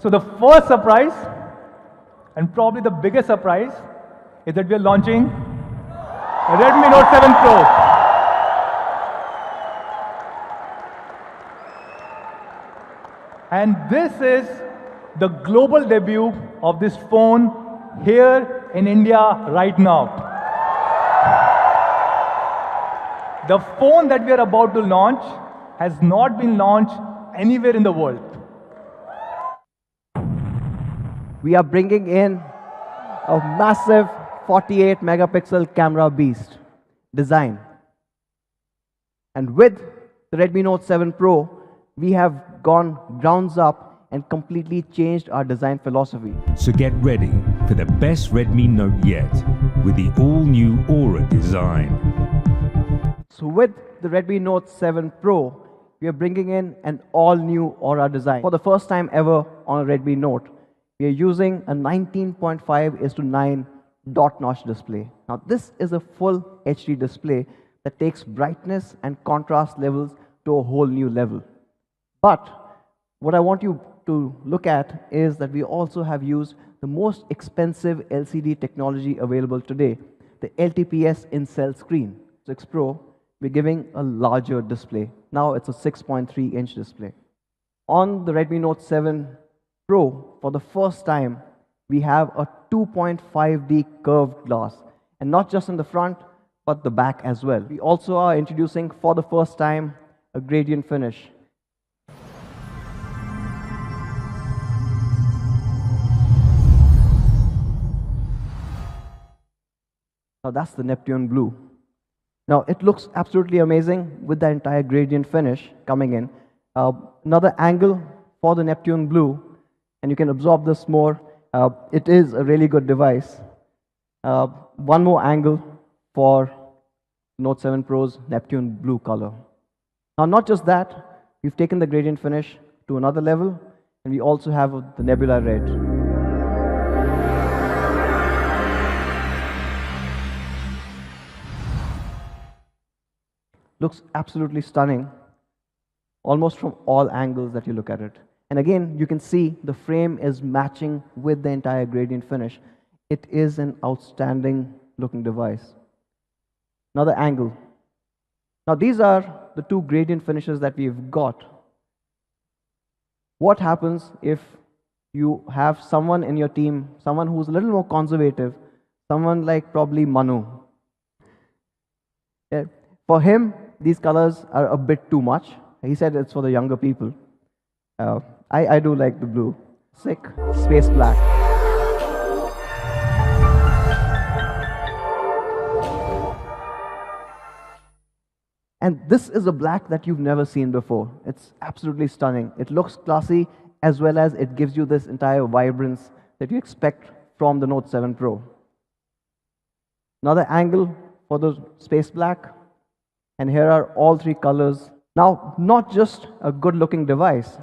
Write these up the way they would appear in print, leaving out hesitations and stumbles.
So the first surprise, and probably the biggest surprise, is that we are launching a Redmi Note 7 Pro. And this is the global debut of this phone here in India right now. The phone that we are about to launch has not been launched anywhere in the world. We are bringing in a massive 48 megapixel camera beast design. And with the Redmi Note 7 Pro, we have gone grounds up and completely changed our design philosophy. So get ready for the best Redmi Note yet with the all-new Aura design. So with the Redmi Note 7 Pro, we are bringing in an all-new Aura design. For the first time ever on a Redmi Note, we are using a 19.5:9 dot notch display. Now this is a full HD display that takes brightness and contrast levels to a whole new level. But what I want you to look at is that we also have used the most expensive LCD technology available today, the LTPS in-cell screen. 6 Pro, we're giving a larger display. Now it's a 6.3-inch display. On the Redmi Note 7 Pro, for the first time, we have a 2.5D curved glass, and not just in the front, but the back as well. We also are introducing, for the first time, a gradient finish. Now that's the Neptune Blue. Now it looks absolutely amazing with the entire gradient finish coming in. Another angle for the Neptune Blue, and you can absorb this more. It is a really good device. One more angle for Note 7 Pro's Neptune Blue color. Now not just that, we've taken the gradient finish to another level, and we also have the Nebula Red. Looks absolutely stunning, almost from all angles that you look at it. And again, you can see the frame is matching with the entire gradient finish. It is an outstanding looking device. Another angle. Now these are the two gradient finishes that we've got. What happens if you have someone in your team, someone who's a little more conservative, someone like probably Manu? For him, these colors are a bit too much. He said it's for the younger people. I do like the blue. Sick. Space black. And this is a black that you've never seen before. It's absolutely stunning. It looks classy, as well as it gives you this entire vibrance that you expect from the Note 7 Pro. Another angle for the space black. And here are all three colors. Now, not just a good-looking device,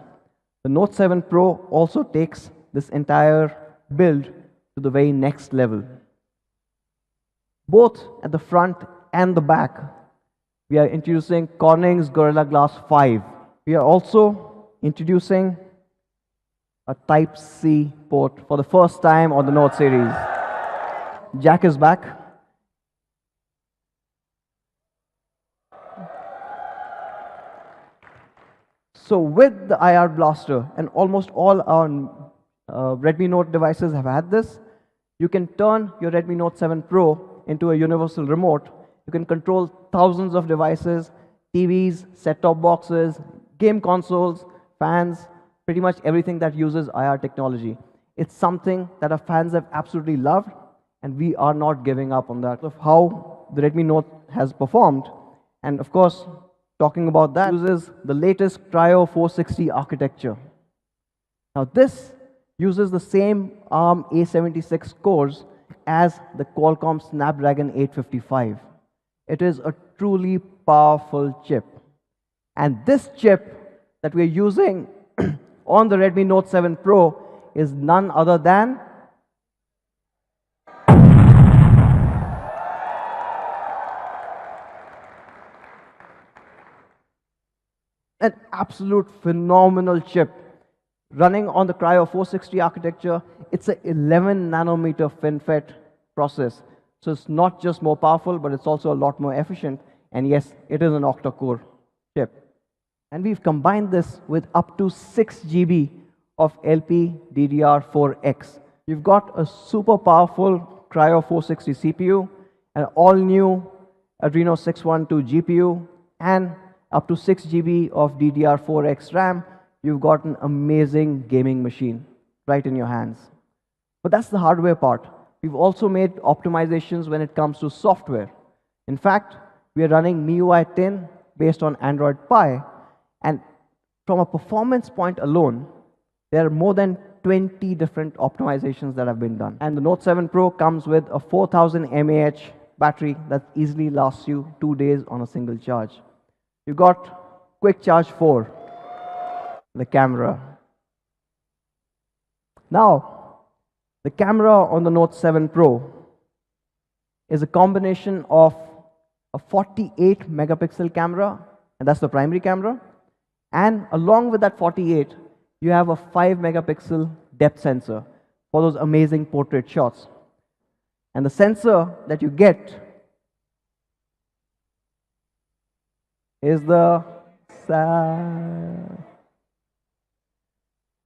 the Note 7 Pro also takes this entire build to the very next level. Both at the front and the back, we are introducing Corning's Gorilla Glass 5. We are also introducing a Type-C port for the first time on the Note series. Jack is back. So with the IR blaster, and almost all our Redmi Note devices have had this, you can turn your Redmi Note 7 Pro into a universal remote. You can control thousands of devices, TVs, set-top boxes, game consoles, fans, pretty much everything that uses IR technology. It's something that our fans have absolutely loved, and we are not giving up on that. Of how the Redmi Note has performed, and of course, talking about that, uses the latest Cryo 460 architecture. Now this uses the same ARM A76 cores as the Qualcomm Snapdragon 855. It is a truly powerful chip. And this chip that we're using on the Redmi Note 7 Pro is none other than an absolute phenomenal chip. running on the Cryo 460 architecture. It's a 11 nanometer FinFET process. So it's not just more powerful, but it's also a lot more efficient. And yes, it is an octa-core chip. And we've combined this with up to 6 GB of LPDDR4X. You've got a super powerful Cryo 460 CPU, an all-new Adreno 612 GPU, and up to 6 GB of DDR4X RAM. You've got an amazing gaming machine right in your hands. But that's the hardware part. We've also made optimizations when it comes to software. In fact, we are running MIUI 10 based on Android Pie, and from a performance point alone, there are more than 20 different optimizations that have been done. And the Note 7 Pro comes with a 4000 mAh battery that easily lasts you 2 days on a single charge. You've got Quick Charge 4, the camera. Now, the camera on the Note 7 Pro is a combination of a 48 megapixel camera, and that's the primary camera, and along with that 48, you have a 5 megapixel depth sensor for those amazing portrait shots. And the sensor that you get is the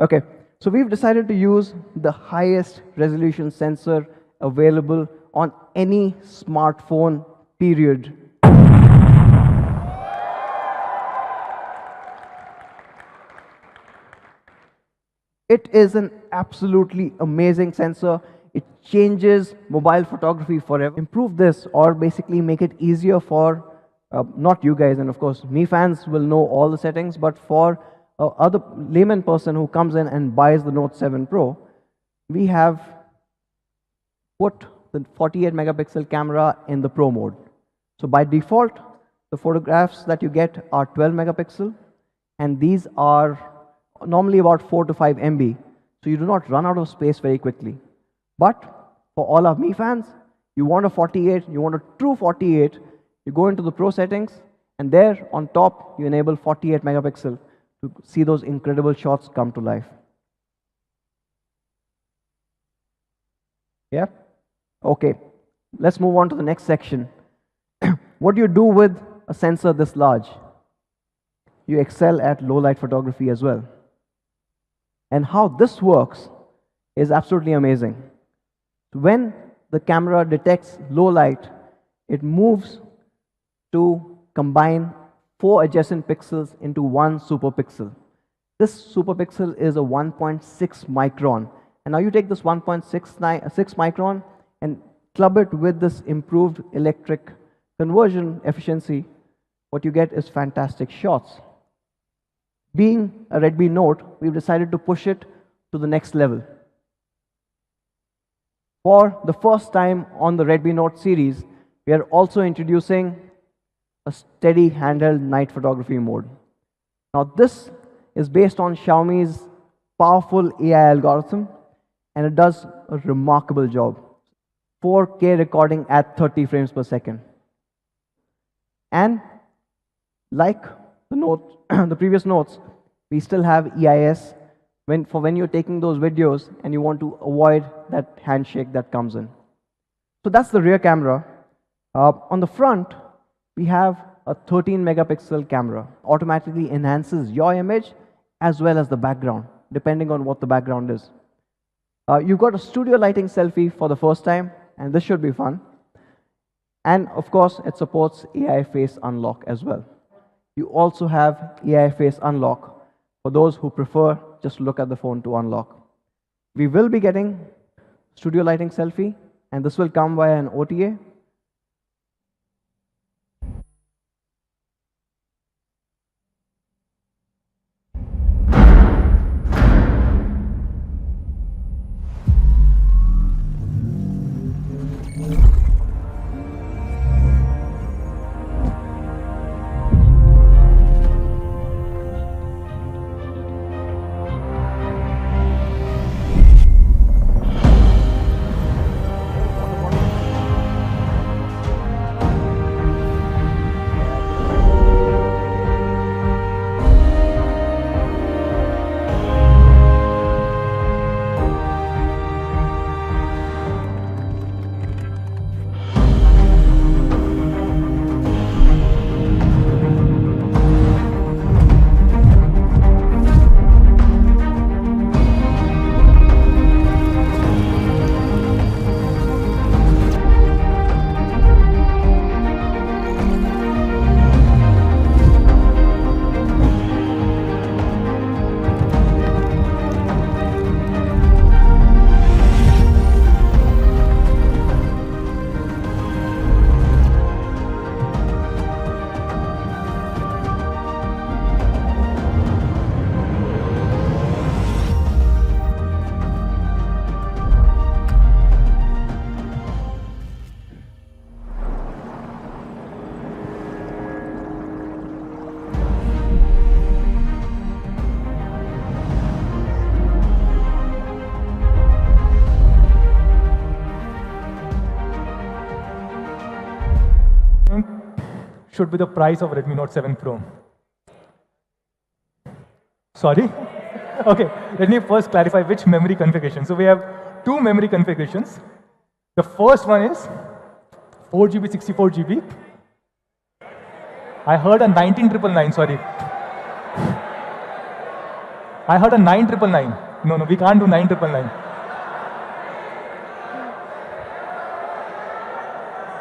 okay. So we've decided to use the highest resolution sensor available on any smartphone, period. It is an absolutely amazing sensor. It changes mobile photography forever. Improve this, or basically make it easier for, not you guys, and of course, me fans will know all the settings, but for other layman person who comes in and buys the Note 7 Pro, we have put the 48 megapixel camera in the Pro mode. So by default, the photographs that you get are 12 megapixel, and these are normally about 4 to 5 MB, so you do not run out of space very quickly. But for all of me fans, you want a 48, you want a true 48, you go into the Pro settings, and there on top, you enable 48 megapixel to see those incredible shots come to life. Yeah? Okay, let's move on to the next section. What do you do with a sensor this large? You excel at low light photography as well. And how this works is absolutely amazing. When the camera detects low light, it moves to combine 4 adjacent pixels into one superpixel. This superpixel is a 1.6 micron. And now you take this 1.6 micron and club it with this improved electric conversion efficiency. What you get is fantastic shots. Being a Redmi Note, we've decided to push it to the next level. For the first time on the Redmi Note series, we are also introducing a steady handheld night photography mode. Now this is based on Xiaomi's powerful AI algorithm, and it does a remarkable job. 4K recording at 30 frames per second. And like the Note, the previous Notes, we still have EIS when you're taking those videos and you want to avoid that handshake that comes in. So that's the rear camera. On the front, we have a 13 megapixel camera. Automatically enhances your image as well as the background, depending on what the background is. You've got a studio lighting selfie for the first time, and this should be fun. And of course, it supports AI face unlock as well. You also have AI face unlock for those who prefer just look at the phone to unlock. We will be getting studio lighting selfie, and this will come via an OTA. should be the price of Redmi Note 7 Pro. Sorry? Okay, let me first clarify which memory configuration. So we have two memory configurations. The first one is 4GB, 64GB. I heard a 19999, sorry. I heard a 9999. No, we can't do 9999.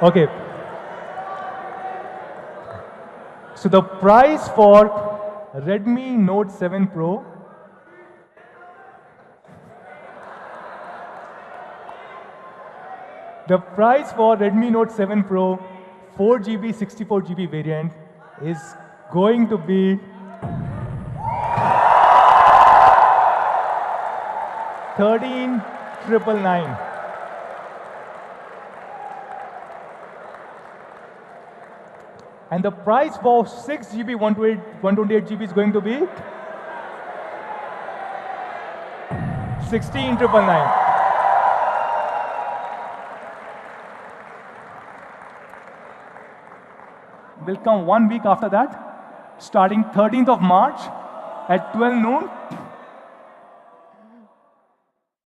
Okay. So the price for Redmi Note 7 Pro the price for Redmi Note 7 Pro 4GB, 64GB variant is going to be 13,999. And the price for 6GB, 128GB is going to be 16,999. Will come 1 week after that, starting 13th of March at 12 noon.